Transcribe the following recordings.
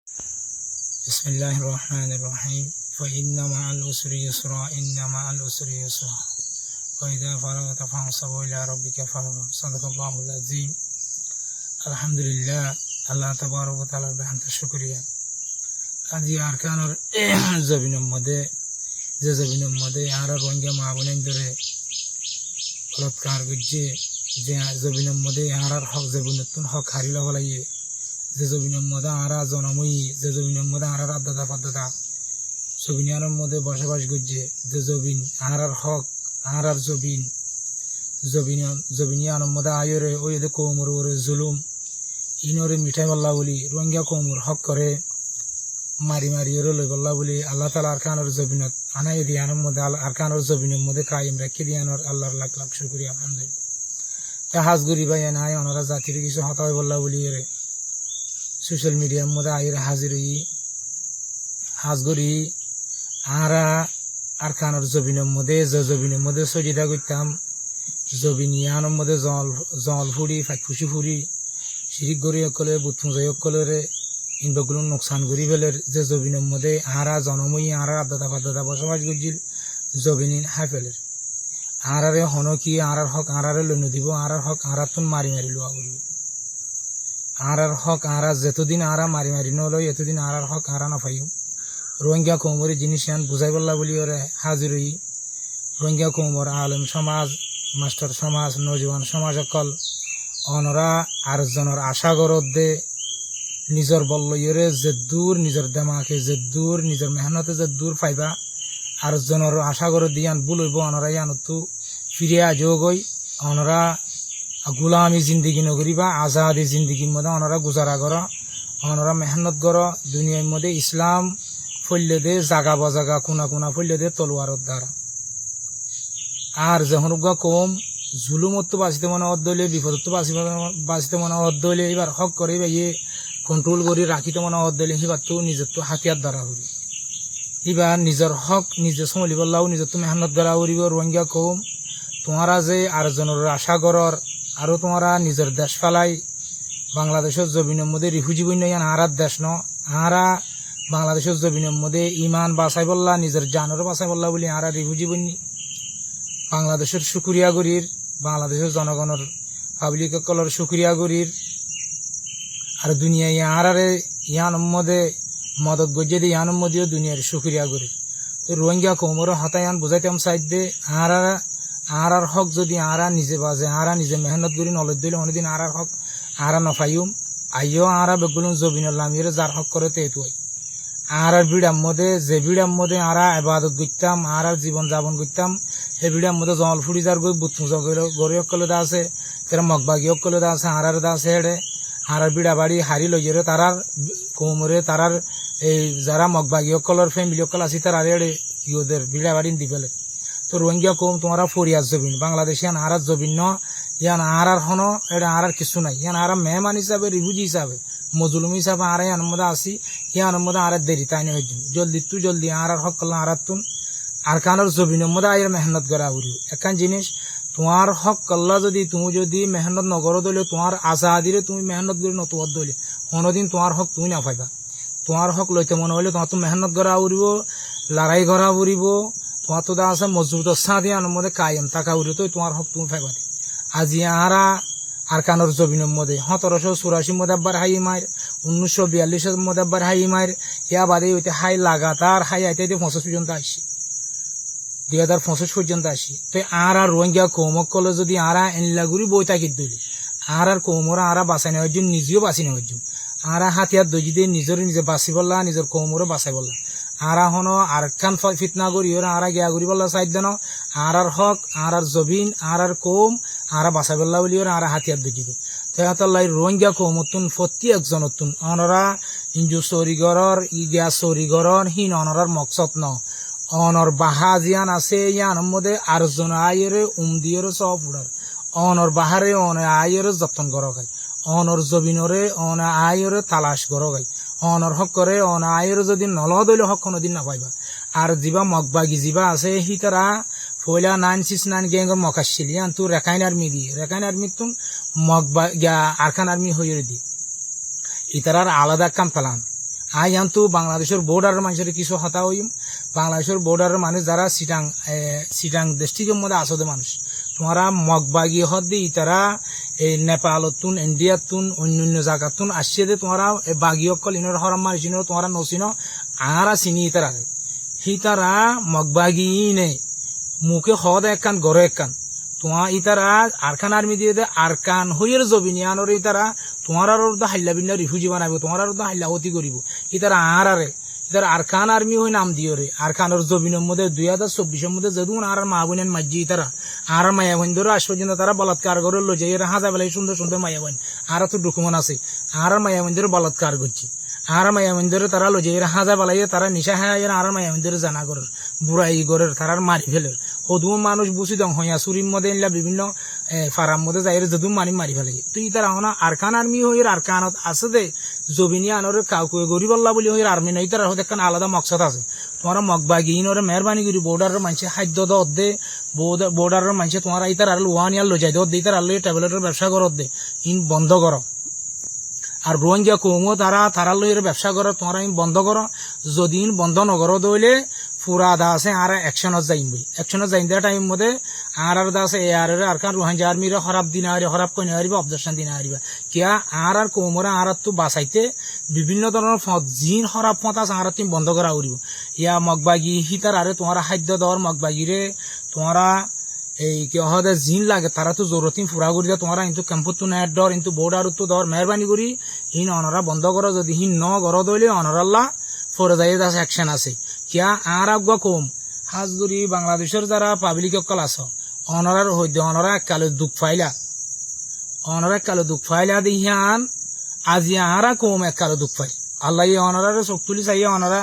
بسم الله الرحمن الرحيم فإن مع العسر يسرا إن مع العسر يسرا وإذا فرغت فانصب إلى ربك فارغب صدق الله العظيم الحمد لله আল্লাহ তাবারক ওয়া তাআলার বেহান্ত শুকরিয়া। আজি আরকানোর জবিনের মধ্যে আর রোহিঙ্গা মা বোনের ধরে বলৎকার করছে যে জবিনের মধ্যে আর হক জবিনতুন হক হারিলা হলাইয়ে যে জবিনের মধ্যে আরা জনময়ী যে জবিনের মধ্যে আর আদাদা পাদাদা জবিনিয়ানের মধ্যে বসবাস করছে যে জবিন আর হক আর জবিনিয়ানের মধ্যে আয়রে ওই কৌমর ওরে জুলুম ইনরে মিঠাই বল্লা বলি রোহিঙ্গা কৌমর হক করে মারি ওরে লই বল্লা বলি আল্লাহ তালা আরকানোর জবিনত আনাই দিয়ানোর মধ্যে আরকানোর জবিনের মধ্যে কায়েম রেখে দিয়ানোর আল্লাহর লাখ লাখ শুকরিয়া আলহামদুলিল্লাহ। তা হাজগুড়ি ভাই নাই ওনারা জাতির কিছু হতাই বল্লা বলি এরে সোশ্যাল মিডিয়ার মধ্যে আইরে হাজির হাজগুড়ি আরা আরকানোর জবিনের মধ্যে সজিদা করতাম জবিনিয়ানোর মধ্যে জল ফুড়ি ফাঁকুশি ফুড়ি শিরিক গড়ি অকলে বুথুঁজাই অকলরে ইনবগুলো নোকসান করি ফেলের যে জবিনের মধ্যে আরা জনময়ী আরা আদাদা পাদাদা বসবাস করছিল জবিনিন হাই ফেলের আরারে হনকি আরার হক আরারে লইন দিব আরার হক আরাতুন মারি লোয়া করিব আরার হক আরা যেতদিন আরা মারি নলয় এতদিন আরার হক আরা নাফাইম। রোহিঙ্গা কৌমরি জিনিস বুঝাই বললা বলি ওরে হাজির রোহিঙ্গা কৌমর আলম সমাজ মাস্টার সমাজ নজওয়ান সমাজ অকল অনরা আরেকজনের আশা গরত দে নিজের বল্লইরে যে দূর নিজের দেমাকে যে দূর নিজের মেহনতে যে দূর পাইবা আরেকজনের আশা গরত দিয়ান বুলইব অনরা ইয়ানতো ফিরে আজও গই অনরা গুলামি জিন্দিগি নগরিবা আজাদি জিন্দিগির মধ্যে অনরা গুজারা কর অনরা মেহনত কর দুনিয়ার মধ্যে ইসলাম ফল্লে দে জাগা বাজাগা কোনা ফল্লে দে তলোয়ারত দ্বারা আর যখন কম জুলুমতো বাঁচিতে মনে অদ্দলে বিপদতো বাঁচিতে মনে অদ্দলে এবার হক করে ইয়ে কন্ট্রোল করি রাখিতে মনে অদ্দলে সিবার তো নিজের তো হাতিয়ার দ্বারা করি এবার নিজের হক নিজে চলিব লাও নিজের তো মেহনত দ্বারা করিব। রোহিঙ্গা কম তোমারা যে আরেকজনের আশা করর আৰু তোমারা নিজের দেশ ফেলাই বাংলাদেশের জবিনের মধ্যে রিফিউজি বন্য ইয়ান আরার দেশ ন আরা বাংলাদেশের জবিনের মধ্যে ইমান বাঁচাই বললা নিজের জানরও বাঁচাই বললা বলি আরা রিফিউজি বন্যি বাংলাদেশের শুকুরিয়া গরির বাংলাদেশের জনগণের পাবলিক কলর শুকুরিয়া গরির আর দুনিয়া ইয়ারে ইয়ান মধ্যে মদত গজ্জে দিয়ে ইয়ান মধ্যেও দুনিয়ার শুকুরিয়া গরির। তো রোহিঙ্গা কৌমরও হতায়ান বুঝাইতাম সাইড দে আরার হক যদি আরা নিজে বাজে আরা নিজে মেহনত করি নলেজ দিলে অনেকদিন আরার হক আরা নফাইম আইও আরা বেগুলো জবিনুল লামিয়ে যার হক করে তেতুয়াই আরার বিড়ার মধ্যে আরা এবাদত করতাম আরার জীবন যাপন করতাম সেই বিড়ার মধ্যে জল ফুড়ি যার গই বুথ গড়ি অকলে দা আছে তেরা মগবাগি অকলে দা আছে আরার দা আছে হেডে আরার বিড়া বাড়ি হারি লইরে তারার কৌমরে তারার এই যারা মগবাগি অকলর ফ্যামিলি অকল আছে তার আরে ইউদের বিড়া বাড়ি দি ফেলে। তো রোহিঙ্গা কম তোমরা ফরিয়াদ জবিন বাংলাদেশে আরার জবিন ন ইয়ান আরার হন এটা আরার কিছু নাই ইয়ান আরা মেহমান হিসাবে রিফিউজি হিসাবে মজলুম হিসাবে আরা ইয়ান মধ্যে আসি ইয়ান মধ্যে আরার দেরি তাই না জলদি আরার হক করলাম আরার তুন আরকানোর জবিনের মধ্যে আয়ের মেহনত করা উড়ি একান জিনিস তোমার হক করলা তুমি যদি মেহনত নগর দলে তোমার আজাদিরে তুমি মেহনত করি নতুন দলে কোনোদিন তোমার হক তুমি না পাইবা। তোমার হক লইতে মনে হলে তোমার তো মেহনত করা উড়িব লড়াই করা উড়িব তোমার তো দা আছে মজবুত সাথে মধ্যে কায়েম থাকা উড়ি তো তোমার হক তুমি পাইবা। আজি আরা আরকানোর জবিনের মধ্যে 1784 মধ্যে একবার হাই মায়ের 1942 মধ্যে একবার হাই মায়ের ইয়া বাদে ওইতে হাই লাগাতার হাই আইতে 50 পর্যন্ত আসি 2025 পর্যন্ত আসি। তো আর রোহিঙ্গা কৌমক কলে যদি আরা এনলাগুড়ি বই থাকি দলি আর কৌমরা আরা বাঁচাই নেওয়ার জন্য নিজেও বাঁচি নেওয়ার জন্য আরা হাতিয়ার দই দিয়ে নিজে বাঁচি বললা নিজের কৌমরও বাঁচাই বললা আরা হন আর খান ফিতনা করি ওরা আরা গিয়া করি বললা সাইড দেন আর হক আর জবিন আর কৌম আরা বাঁচাই বললা বলি ওরা আরা হাতিয়ার দই দিয়ে তেহাতাল্লাই রোহিঙ্গা কৌমতুন প্রতি একজনতুন অনরা ইঞ্জু চৌরিগড়র ইগিয়া চৌরিগড়র হিন অনরার মকসদ ন অনর বাহা জিয়ান আছে ইয়ান মধ্যে আরেকজন আয়ের দিয়ের সব উড়ার অনর বাহারে আয়ের যত্ন করা গাই অনর জবিনরে আয়ের তালাশ করা গাই অনর হক করে আয়ের যদি নল দইলে হক কোনোদিন না পাইবা। আর যিবা মগবাগি যিবা আছে সি তারা ফয়লা 969 গ্যাংর মকাশিলি আন তু রেখাইন আর্মি তুন মগবা আরখান আর্মি হইরে দি ইতারার আলাদা কাম পেলাম আইয়ান তো বাংলাদেশের বর্ডারের মানুষের কিছু হতা হইম বাংলাদেশের বর্ডারের মানুষ যারা সিটাং ডিস্ট্রিক্টের মধ্যে আসতে মানুষ তোমরা মগবাগি হদ দি তারা এই নেপালতুন ইন্ডিয়াতুন অন্য জায়গাতুন আসছে দে তোমরা বাগি অকল ইনর হরাম মারিছিন তোমরা নসিন আরা চিনি তারা তারা মগবাগি নে মুখে হদ একখান গড়ে একখান তোমার ইতারা আরকান আর্মি দিয়ে দে আরকান হইয়ের জবিনিয়ানোর ইতারা তোমার হাল্লা বিন্না রিফিউজি বানাবো তোমার হাল্লা হতি করিব ইতারা আরে ইতারা আরকান আর্মি হয়ে নাম দিও রে আরকানোর জবিনের মধ্যে 2024 মধ্যে যদুন আর মা বোনের মাঝি ইতারা আর মায়া বোন ধরো আজ পর্যন্ত তারা বলাৎকার করে লো যাই হাজা বেলায় সুন্দর সুন্দর মায়া বোন আর তো ডকুমেন্ট আছে আর মায়া বোন ধরে বলাৎকার করছে আর মায়া মন্দিরে তারা লজে হাজা বালাইয়ে তারা নিশা হ্যাঁ আর মায়া মন্দিরে জানা করের বুড়াই গরের তারার মারি ফেলের সদুম মানুষ বুঝি দং হইয়া চুরির মধ্যে এনলা বিভিন্ন ফারাম মধ্যে যাই যদুম মারি ফেলে তুই তারা হনা আরকান আর্মি হইর আরকানত আছে দে জবিনী আনরে কাউকে গরিবল্লা বলি হইর আর্মি নই তারা হতে একটা আলাদা মকসদ আছে তোমার মগবাগি ইনরে মেহরবানি করি বর্ডারের মানুষে খাদ্য দত দে বর্ডারের মানুষে তোমার ইতার আর ওয়ান ইয়ার লজাই দত দে ইতার আর ট্যাবলেটের ব্যবসা করত দে ইন বন্ধ করো আর রোহিঙ্গা কৌমো তারা লইয়ের ব্যবসা করো তোমরা বন্ধ করো যদি বন্ধ নগর দইলে পুরা দা আছে আর অ্যাকশনত যাইম বই অ্যাকশনত যাইম দেওয়ার টাইম মধ্যে আর দা আছে আর কারণ রোহিঙ্গা আর্মিরা খারাপ দিন হারি খারাপ কই হারিবা অবজারশন দিন হারিবা কিয়া আর কৌমরা আর তো বাঁচাইতে বিভিন্ন ধরনের পথ জিন খারাপ পথ আছে আর তুমি বন্ধ করা উড়িব ইয়া মগবাগি হিতার আরে তোমার খাদ্য দর মগবাগিরে তোমরা এই কি হদে জিন লাগে তারা তো জরুরতিন ফুরা করি দেয় তোমরা কিন্তু ক্যাম্পত তো নেট ডর কিন্তু বর্ডার তো দর মেহরবানি করি হিন অনরা বন্ধ করো যদি হিন ন গর দইলে অনরাল্লাহ ফরে যাই আছে অ্যাকশন আছে কিয়া আর আগুয়া কম হাজগুড়ি বাংলাদেশের যারা পাবলিক অকল আস অনরার হইতে অনরা এককালে দুঃখ ফাইলা দিহান আজি আরা কম এককালে দুঃখ ফাইল আল্লাহ অনরার চোখ তুলি চাইয়া অনরা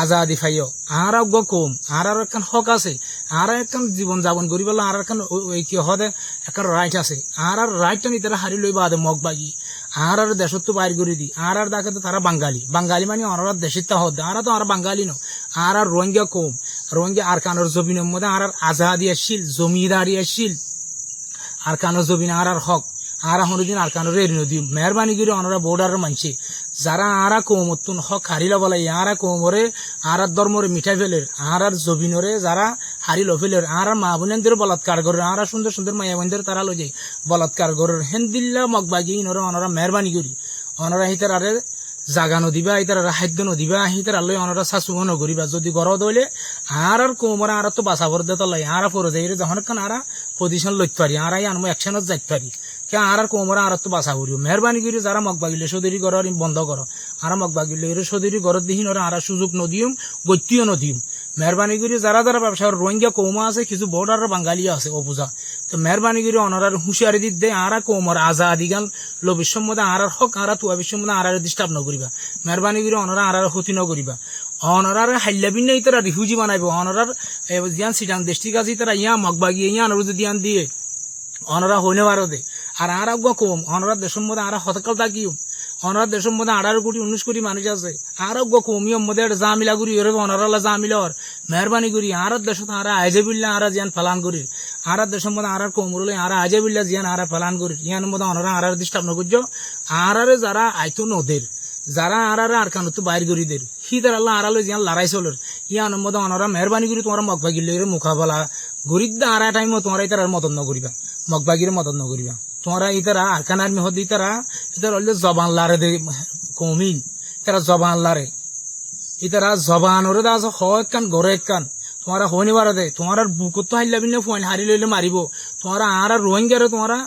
আজাদি ফাইও আর আগুয়া কম আর একখান হক আছে আর একখান জীবন যাপন করি বললো আর একখান কি হদে একটা রাইট আছে আর রাইটটা নি তারা হারি লই বাদে মগবাগি আর দেশত তো বাইর করে দি আর দেখে তো তারা বাঙালি মানে অনার দেশের তা হদে আর তো আর বাঙালি ন আর রোহিঙ্গা কম রোহিঙ্গা আর কানোর জবিনের মধ্যে আর আজাদি আসিল জমিদারি আসিল আর কানোর জবিন আর হক আর হনুদিন আর কানোর এর নদী মেহরবানি করে অনরা বর্ডারের মানছে যারা আরা কৌমতুন হক হারিলা বলাই আরা কৌমরে আর ধর্মরে মিঠাই ফেলের আর জবিনরে যারা হারিল ফেলের আর মা বোনদের বলাৎকার করে আর সুন্দর সুন্দর মায়া বোনদের তারা লই যায় বলাৎকার করে হেন্দিল্লা মগবাগি ইনরে অনরা মেহরবানি করি অনরা হিতার আরে জাগা নদীবা ইতার খাদ্য নদীবা হিতার আল্লাহ অনরা শাসুহ নগরিবা যদি গর দইলে আর কৌমরা আর তো বাঁচাবর দে তলাই আর পরে যাই যখন কান আর পজিশন লইতে পারি আর আনবো অ্যাকশনত যাইতে পারি কে আর কৌমরা আর তো বাঁচা করিও মেহরবানি করি যারা মগবাগিলে সদরি ঘর বন্ধ করো আর মগবাগিলে সদরি ঘর দিহিন ওরা আর সুযোগ নদিম গত্যিও নদিম মেহরবানি করি যারা যারা ব্যবসার রোহিঙ্গা কৌমা আছে কিছু বর্ডারের বাঙালিও আছে অবুঝা তো মেহরবানি করি অনারার হুঁশিয়ারি দিত দে আর কৌমর আজাদি গান লবির মধ্যে আর হক আর তুয়া বিশ্বের মধ্যে আর ডিস্টার্ব নকরিবা মেহরবানি করি অনারা আর ক্ষতি নকরিবা অনারার হাইলাবিন তারা রিফিউজি বানাইব অনারার জিয়ান সিটাং দেশটি কাছে তারা ইয়া মগবাগি ইয়া অনুরোধ দিয়ান দিয়ে অনরা হইনে পারো দে আর আর আগুয়া কম অনরা দেশের মধ্যে আর হতকাল থাকিও অনরা দেশের মধ্যে 18 কোটি 19 কোটি মানুষ আছে আর আগুয়া কমিও মধ্যে জামিলা করি এর অনরালা জামিলার মেহরবানি করি আর দেশত আর আইজেবিল্লা আর জিয়ান ফালান করি আর দেশের মধ্যে আর কমরলে আর আইজেবিল্লা জিয়ান আর ফালান করি ইয়ান মধ্যে অনরা আর ডিস্টার্ব নকরছো আর যারা আইতো নদের যারা আর কানো তো বাইর করি দের হিদার আল্লাহ আড়ালো জিয়ান লড়াই চলের ইয়ান মধ্যে অনরা মেহরবানি করি তোমার মগবাগিলে মুখাবলা গরিব আর টাইম তোমার ইতার আর মদন নকরিবা মগবাগিরে মদত নকরিবা তোমরা ইতারা আরকান আর্মি হদ ইতারা ইতার হলে জবান লারে দে কমিন ইতারা জবান লারে ইতারা জবান ওরে দা আছে হয় কান গড়ে কান তোমরা হইনি বারে দে তোমার বুকত তো হাইলাবিন ফোন হারি লইলে মারিব তোমরা আর রোহিঙ্গারে তোমরা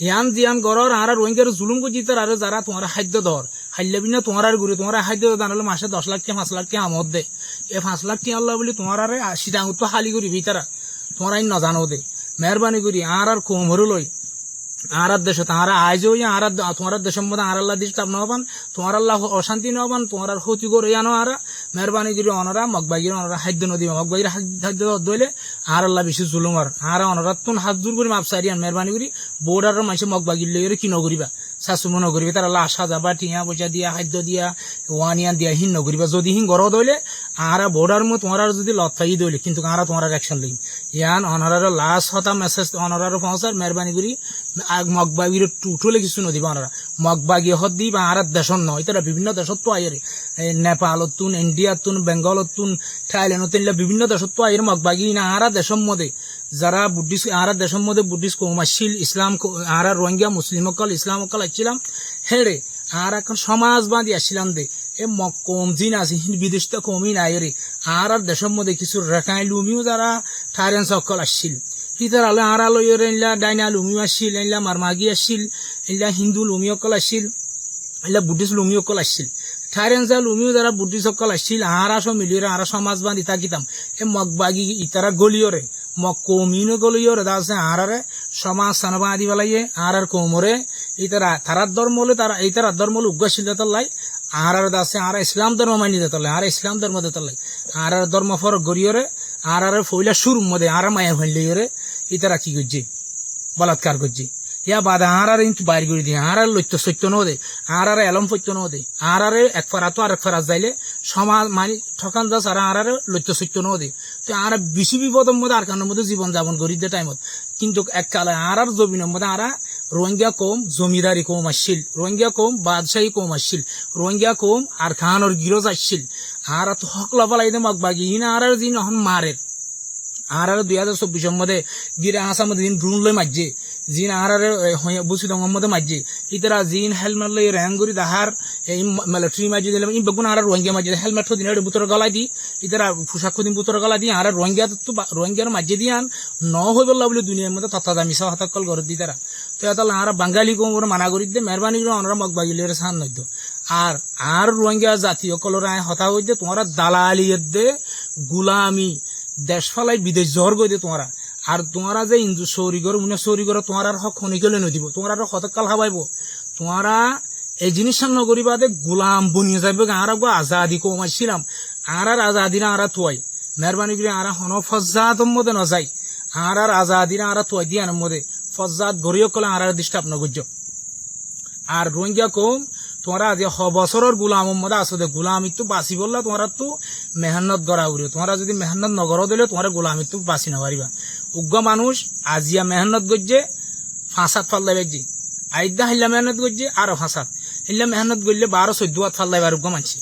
ইয়ান জিয়ান গড়র আর রোহিঙ্গারে জুলুম করি ইতার আর যারা তোমরা খাদ্য দর হাইলাবিন তোমার আর গুরি তোমার খাদ্য দান হলে মাসে 10 লাখ টাকা 5 লাখ টাকা আমদ দে এই 5 লাখ টাকা আল্লাহ বলি তোমার আর 80 টাকা তো হালি করি ইতারা তোমরা না জানো দে মেহরবানি করি আর কোমর লই আর দেশ তাহারা আইজও আর তোমার দেশের মধ্যে আর আল্লাহ ডিস্টার্ব নহবান তোমার আল্লাহ অশান্তি নহবান তোমার ক্ষতি করে আনো আর মেহরবানি করি অনরা মগবাগির অনরা খাদ্য নদী মগবাগির খাদ্য দইলে আর আল্লাহ বেশি জুলুম আর অনরা তুন হাত দূর করি মাপসারি আন মেহরবানি করি বর্ডারের মানুষ মগবাগির লইরে কি নগরিবা শাশুম নগরিবা তার আল্লাহ আসা যাবা টিয়া পয়সা দিয়া খাদ্য দিয়া ওয়ানিয়ান দিয়া হিন নগরিবা যদি হিন গর দইলে আরা বর্ডার মো তোমার যদি লতাই দইলে কিন্তু আরা তোমার অ্যাকশন লই ইয়ান অনারার লাস্ট হতা মেসেজ অনারার পৌঁছার মেহরবানি করি মগবাগির টুটলে কিছু নদী অনারা মগবাগি হদ দি বা আরা দেশন নয় তারা বিভিন্ন দেশত তো আইরে নেপালতুন ইন্ডিয়াতুন বেঙ্গলতুন থাইল্যান্ডতুন বিভিন্ন দেশত তো আইরে মগবাগি না আরা দেশম মধ্যে যারা বুদ্ধিস্ট আরা দেশম মধ্যে বুদ্ধিস্ট কৌমাশীল ইসলাম আরা রোহিঙ্গা মুসলিম অকল ইসলাম অকল আসছিলাম হেরে আর এখন সমাজবাদী আসছিলাম দে এ কম জিন আছে বিদেশ তো কমই নাই রে আর দেশের মধ্যে কিছু রেখাই লুমিও যারা থাইল্যান্ড সকল আসছিল ইতার আলো আর আলো ইলা ডাইনা লুমিও আসছিল ইলা মারমাগি আসছিল ইলা হিন্দু লুমিও কল আসছিল ইলা বুদ্ধিস্ট লুমিও কল আসছিল থাইল্যান্ড যা লুমিও যারা বুদ্ধিস্ট সকল আসছিল আর সব মিলিয়ে আর সমাজবাদী তাকিতাম এ মগবাগি ইতারা গলিয়রে কমিনো গলিয়রে দাসে আরারে সমাজ সানবাদী বলাইয়ে আর কোমরে ইতারা তারার ধর্ম হলে তারা এই তারার ধর্ম হলে উগ্রশীল লাই আর দাসে আর ইসলাম ধর্ম মানি দিতে আর ইসলাম ধর্ম দিতে আর ধর্ম ফরক গড়িয়রে আর ফইলা সুর মধ্যে আর মায়া হইলে ইতারা কি করছে বলাৎকার করছে ইয়া বাদে আর কিন্তু বাইর করে দিয়ে আর লইত্য সত্য নদে আর এলম সত্য নদে আর এক ফারা তো আরেক ফারা যাইলে সমাজ মানি ঠকান যাস আর লইত্য সত্য নদে তো আর বেশি বিপদের মধ্যে আর কারণের মধ্যে জীবন যাপন করি দে টাইমত কিন্তু এককালে আর জমিনের মধ্যে আর রোহিঙ্গা কম জমিদারি কম আসছিল রোহিঙ্গা কম বাদশাহী কম আসছিল রোহিঙ্গা কম আর খানোর গিরজ আসছিল আর তো হকলা পালাই দে মগবাগি ইনা আর যিনি এখন মারের আর 2024 মধ্যে গিরে আসার মধ্যে দিন ড্রোন লই মারছে জিন আর বুঝি দঙ্গর মধ্যে মারছে ইতারা জিন হেলমেট লই র্যাঙ্গুরি দাহার এই মিলিটারি মারছে দিলাম ই বেগুন আর রোহিঙ্গা মারছে হেলমেট দিন বুতর গলায় দি ইতারা পোশাক দিন বুতর গলায় দি আর রোহিঙ্গা তো রোহিঙ্গার মারছে দিয়ান ন হয়ে বললা বলে দুনিয়ার মধ্যে তথা দামি সহ হাতকল ঘর দি তারা তো এত আর বাঙালি কম মানা করি দে মেহরবানি করে ওনারা মগবাগিলের সান নইত আর রোহিঙ্গা জাতীয় কলরায় হতা হইতে তোমার দালালিয়ের দে গুলামি দেশ ফালাই বিদেশ জ্বর গই দে তোমারা আর তোমারা যে হিন্দু সৌরিগর সৌরিগর তোমার আর হক খনিকলে নদিব তোমার আর হতকাল হাবাইব তোমারা এই জিনিস নগরী বাদে গোলাম বনিয়ে যাবে আর আজাদি কমাইছিলাম আর আজাদিরা আর তুয়াই মেহরবানি করে আর হন ফজ্জাত মধ্যে ন যাই আর আজাদিরা আর তুয়াই দিয়ার মধ্যে ফজ্জাত গড়িয়ে কলে আর ডিস্টার্ব নগর্য আর রোহিঙ্গা কম তোমরা যে বছরের গুলামের মধ্যে আসো দে গুলামি তো বাঁচি বললা তোমরা তো মেহনত করা উড়ে তোমরা যদি মেহনত নগর দিলে তোমার গোলামি তো বাঁচি না পারিবা উগ্র মানুষ আজিয়া মেহনত করছে ফাঁসাত ফাল্লাই বাজি আইদা হিল্লা মেহনত করছে আরো ফাঁসাত হিল্লা মেহনত করলে 12-14 হাত ফাল্লাই বার উগ্র মানছে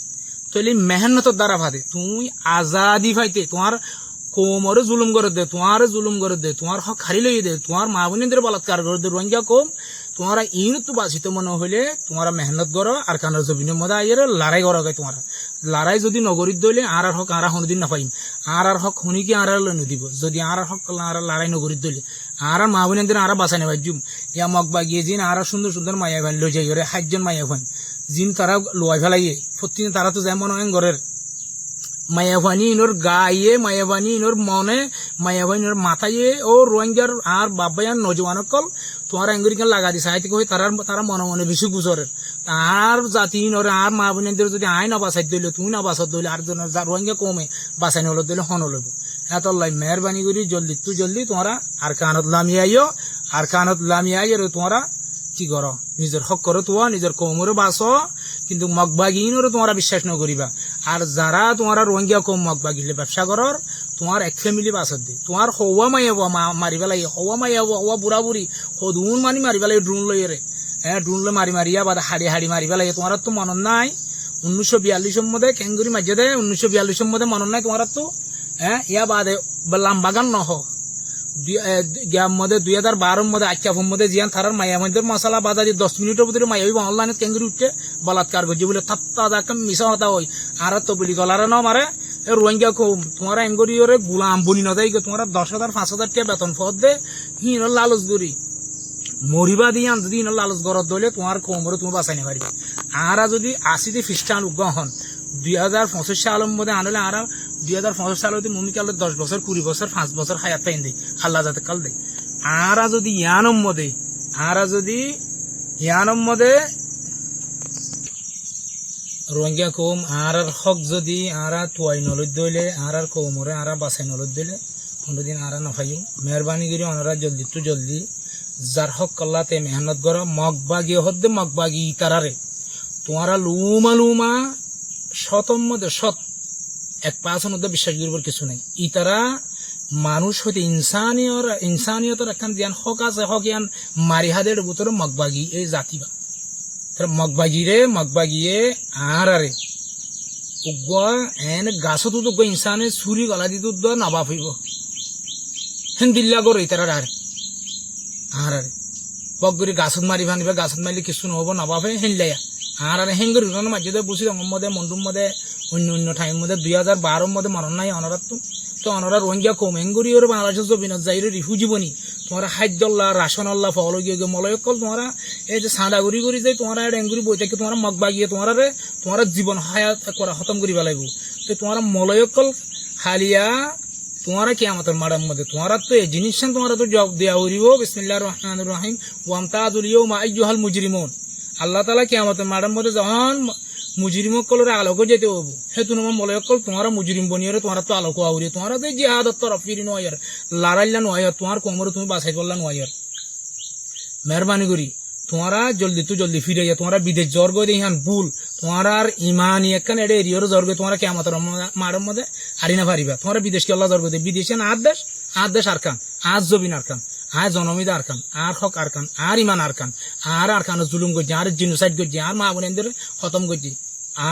তাহলে মেহনতের দ্বারা ভাদে তুমি আজাদি পাইতে তোমার কোমরে জুলুম করে দে তোমার হক হারি লইয়ে দে তোমার মা বোনদের বলাৎকার করে দে রোহিঙ্গা কম তোমারা ইন তো বাঁচিত মনে হইলে তোমার মেহনত করো আর কানার জমিনের মধ্যে আইয়ের লড়াই করা গায় তোমার লড়াই যদি নগরীত দইলে আর হক আর হনুদিন না পাইম আর হক হনিকে আর দিব যদি আর হক লড়াই নগরীত দইলে আর মা বোনদের আর বাঁচাই নেবাই জুম ইয়া মগবা গিয়ে জিন আর সুন্দর সুন্দর মাইয়া ভাই লই যাই 7জন মাইয়া ভাই জিন তারা লোয়াই ফেলাইয়ে প্রতিদিন তারা তো যেমন হয় ঘরের মায়াবানি ইনোর গায়ে মায়াবানি ইনোর মনে মায়াবানি ইনোর মাথায় ও রোহিঙ্গার আর বাবায়ান নজওয়ান কল তোমার আঙ্গুরিকে লাগা দিছে আইতে কই তারা মনে মনে বেশি গুজরের আর জাতি ইনোর আর মা বোনদের যদি আই না বাঁচাই দিলে তুমি না বাঁচাত দিলে আর জন রোহিঙ্গা কমে বাঁচাই হলো দিলে হন লব এত লাই মেহরবানি করি জলদি তোমরা আর কানত লামি আইয়ে তোমরা কি করো নিজের হক করো তো নিজের কমরে বাঁচো কিন্তু মগবাগিনরে তোমরা বিশ্বাস নকরিবা আর যারা তোমার রোহিঙ্গা কম মগবাগিলে ব্যবসা করর তোমার এক ফ্যামিলি বাঁচত দে তোমার হওয়া মাইয়া মারি পেলাই হওয়া মাইয়া হওয়া বুড়া বুড়ি সদুন মারি পেলাই ড্রোন লইয়ে ড্রোন লই মারিয়া বা হাড়ি মারি পেলাই তোমার তো মনত নাই 1942 মধ্যে কেঙ্গুরি মাঝে দে 1942 মধ্যে মনত নাই তোমার তো ইয়া বাদে লাম্বাগান নহ মধ্যে 2012 মধ্যে আচ্ছাফোর মধ্যে জিয়ান থারার মায়া মধ্যে মশলা বাজারে 10 মিনিটের ভিতরে মায়া অনলাইনে কেঙ্গুরি উঠে বলাৎকার করছে বলে থাপ্তা দাকা মিশা হতা হয় আর তো বলি গলারে ন মারে রোহিঙ্গা কম তোমার এঙ্গুরিওরে গুলাম বনি ন দেয় তোমার 10,000 5,000 টাকা বেতন ফদ দে হিন লালচ গরি মরিবা দিয়ে যদি হিন লালচ গরত দলে তোমার কমরে তুমি বাঁচাই না পারবে আর যদি 80 খ্রিস্টান উগ্রহন 2025 সালের মধ্যে আনলে আর 2025 সালে মমিকালে 10 বছর 20 বছর 5 বছর হায়াত পাইন দে আল্লাহ যাতে কাল দে আর যদি ইয়ানম মধ্যে রোহিঙ্গা কম আর হক যদি আর তুয়াই নলদ দইলে আর কমরে আর বাসাই নলদ দইলে কোনদিন আর নফাইও মেহরবানি করে ওনারা জলদি যার হক কল্লাতে মেহনত করো মগবাগি হদ্দে মগবাগি তারারে তোমারা লুমা সতম মধ্যে সৎ 1% বিশ্বাস করিবার কিছু নাই ইতারা মানুষ হইতে ইনসানিয়তর একখান জ্ঞান হক আছে হক ইয়ান মারি হাদের ভিতরে মগবাগি এই জাতিবা মগবাগিয়ে আরে উগ্র এন গাছত উগ্র ইনসানে ছুরি গলা দিত নাবা ফিব হেন দিল্লা গর ইতারা আরে বগরি গাছত মারি ভানিবা গাছত মারিলে কিছু নহব নাবাফে হেনলাইয়া আর হেঙ্গর মাঝে বসি মধ্যে মন্ডুর মধ্যে অন্য ঠাইর মধ্যে 2012 মধ্যে মরণ নাই অনারাত তো অনারা রোহিঙ্গা কম হেঙ্গুরি ওর বাংলাদেশের জমিনত যাইরে রিফিউজি বনি তোমরা খাদ্যল্লা রাশন আল্লাহ ফল গিয়ে মলয়কল তোমরা এই যে সাঁদা ঘুরি ঘুরি যাই তোমরা ডেঙ্গুরি বই থেকে তোমরা মগবাগিয়ে তোমার জীবন হায়াত করা খতম করিবা লাগব তো তোমরা মলয়কল হালিয়া তোমারা কিয়ামতের মাড়ার মধ্যে তোমরা তো এই জিনিস তোমরা তো জবাব দেওয়া হইব বিসমিল্লাহির রহমানির রহিম ওয়ামতাজুল ইয়াউমা আইয়ুহাল মুজরিমুন আল্লাহ তাআলা কিয়ামতের মাড়ার মধ্যে যখন মুজরিমকলরে আলোক যেতে হবো হেতু নম মলয়কল তোমরা মুজরিম বনিয়রে তোমরা তো আলোক আউরি তোমরা তো জিহাদত তরফ ফিরি নয়ার লড়াইলা নয়ার তোমার কোমরে তুমি বাছাই করলা নয়ার মেহরবানি করি তোমরা জলদি ফিরে যা তোমরা বিদেশ জ্বর গই দেখান ভুল তোমরা আর ইমান একখান এড়ে এরিয়র জ্বর গই তোমরা কিয়ামতের মাড়ের মধ্যে হারি না পারিবা তোমরা বিদেশকে আল্লাহ জ্বর গই দে বিদেশে না আট দেশ আরকান আজ জবিন আরকান আর জনমিদা আরকান আর হক আরকান আর ইমান আরকান আর জুলুম করছে আর জিনোসাইড করছে আর মা বোনদের খতম করছে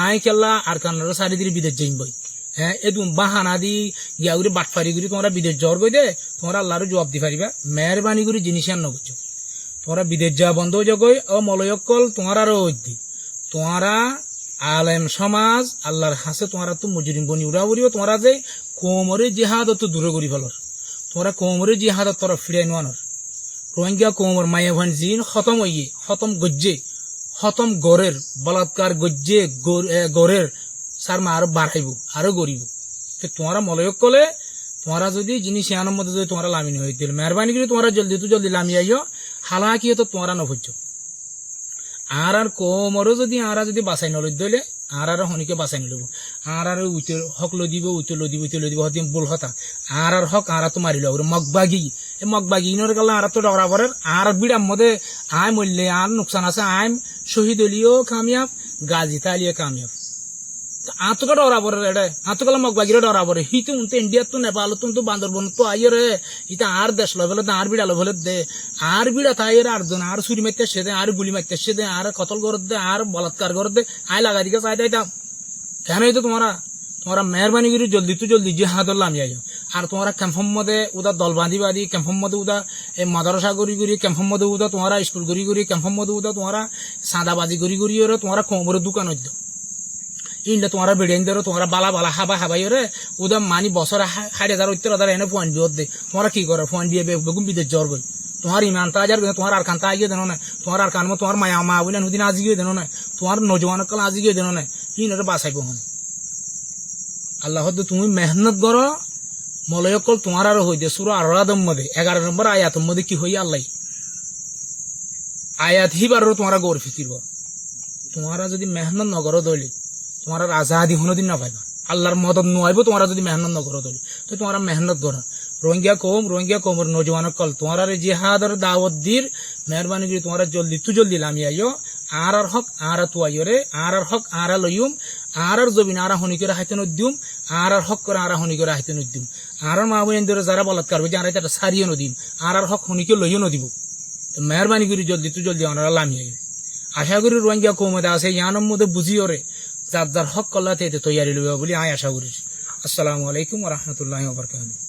আয় কেল্লা আরকানের চারিদিকে বিদেশ যাইম বই হ্যাঁ এদুম বাহানা দি গিয়াগুড়ি বাটফারি করি তোমরা বিদেশ জ্বর গই দে তোমরা আল্লাহর জবাব দি পারিবা মেহরবানি করি জিনিস আর নগছ তোমরা বিদেশ যাওয়া বন্ধ হয়ে যাগই ও মলয়কল তোমার আরো দি তোমরা আলেম সমাজ আল্লাহর হাসে তোমরা তো মুজরিম বনি উড়া উড়িব তোমরা যে কোমরে জিহাদ তো দূরে করি ফেলর তোমরা কোমরে জিহাদ তরফ ফিরাই নোয়ানোর রোহিঙ্গা কোমর মায়া ভান জিন খতম হইয়ে খতম গজ্জে খতম গড়ের বলাৎকার গজ্জে গড়ের সার মা আরো বাড়াইব আরো গরিব তোমরা মলয়কলে তোমরা যদি জিনিস আনার মধ্যে যদি তোমরা লামিনী হইতে মেহরবানি করে তোমরা জলদি লামি আইও হালাকি তো তোমরা নভজ্য আর কোমরও যদি যদি বাঁচাই নল দিলে আর হনিকে বাঁচাই নলব আর উইতে হক লদিব হদিম বল হতা আর হক আর তো মারি লব মগবাগি এই মগবাগি ইনর গেল আর তো ডরা পরের আর বিড়ার মধ্যে আয় মরলে আর নোকসান আছে আয় শহীদ হলিও কামিয়াব গাজী তালিও কামিয়াব আতকা ডরা পরে রে আতকাল মগবাগিরে ডরা পরে হিতে উনতে ইন্ডিয়া তো নেপাল তো বান্দরবন তো আইয়ে রে ইতা আর দেশ লবেলে আর বিড়া লবেলে দে আর বিড়া তাইয়ের আর জন আর ছুরি মারতে সে দে আর গুলি মারতে সে দে আর কতল করে দে আর বলাৎকার করে দে আয় লাগা দিকে চাই দেয় কেন হইতো তোমরা মেহরবানি করে জলদি জিহাদুল লামি আইও আর তোমরা ক্যাম্পম মধ্যে উদা দল বাঁধি ক্যাম্পম মধ্যে উদা এই মাদ্রাসা করি ক্যাম্পম মধ্যে উদা তোমরা স্কুল করি ক্যাম্পম মধ্যে উদা তোমরা সাদাবাজি করি তোমরা কোমরের দোকান হইতো ইন্ডা তোমরা বেড়ে ধরো তোমরা বালা হাবাই রে ওদের মানি বছর 60,000 এনে পয়েন্ট বিয়ে দে তোমরা কি করো পয়েন্ট বিয়ে বেগুন বিদেশ জ্বর বই তোমার ইমান তাজার তোমার আর খান তাই গিয়ে দেনো না তোমার আর কান তোমার মায়া মা বলে নুদিন আজি গিয়ে দেনো না তোমার নজওয়ান কাল আজি গিয়ে দেনো না ইন বাঁচাইব হন আল্লাহ তুমি মেহনত করো মলয়কল তোমার আরো হই দে সুরা আরাদম মধ্যে 11 নম্বর আয়াতের মধ্যে কি হই আল্লাহ আয়াত হিবারও তোমরা গৌর ফিকির তোমরা যদি মেহনত নগর দলি তোমার আজাদি কোনোদিন না পাইবা আল্লাহর মদত নোয়াইব তোমরা যদি মেহনত নগর দলি তো তোমরা মেহনত করো রোহিঙ্গা কৌমর নজওয়ান কল তোমার জিহাদর দাওয়াত দির মেহরবানি করে তোমরা জলদি লামি আইও আর হক আর তু আইও রে আর হক আর লইম আর জবিন আর হনি করে হাইতে নদিম আর হক করে আর হনি করে হাইতে নদিম আর মা বোন যারা বলাৎকার করবে আর এটা সারিয়ে নদিম আর হক হনিকে লইও নদিব মেহরবানি করে জলদি আমরা লামি আইও আশা করি রোহিঙ্গা কৌমে আছে ইয়ানোর মধ্যে বুঝিও রে যার হক কল্লাতে তৈয়ারি লইবা বলে আয় আশা করি। আসসালামু আলাইকুম ওয়া রাহমাতুল্লাহি ওয়া বারাকাতুহু।